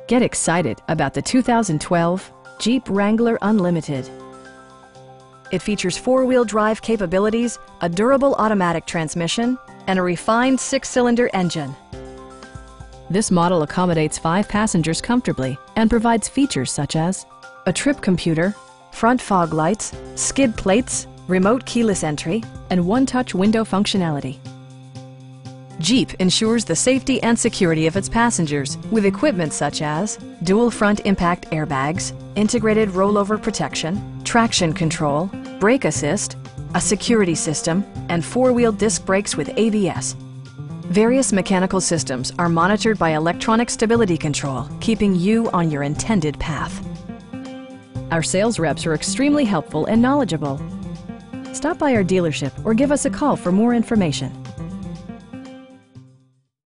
Get excited about the 2012 Jeep Wrangler Unlimited. It features four-wheel drive capabilities, a durable automatic transmission, and a refined six-cylinder engine. This model accommodates 5 passengers comfortably and provides features such as a trip computer, front fog lights, skid plates, remote keyless entry, and one-touch window functionality. Jeep ensures the safety and security of its passengers with equipment such as dual front impact airbags, integrated rollover protection, traction control, brake assist, a security system, and four-wheel disc brakes with ABS. Various mechanical systems are monitored by electronic stability control, keeping you on your intended path. Our sales reps are extremely helpful and knowledgeable. Stop by our dealership or give us a call for more information.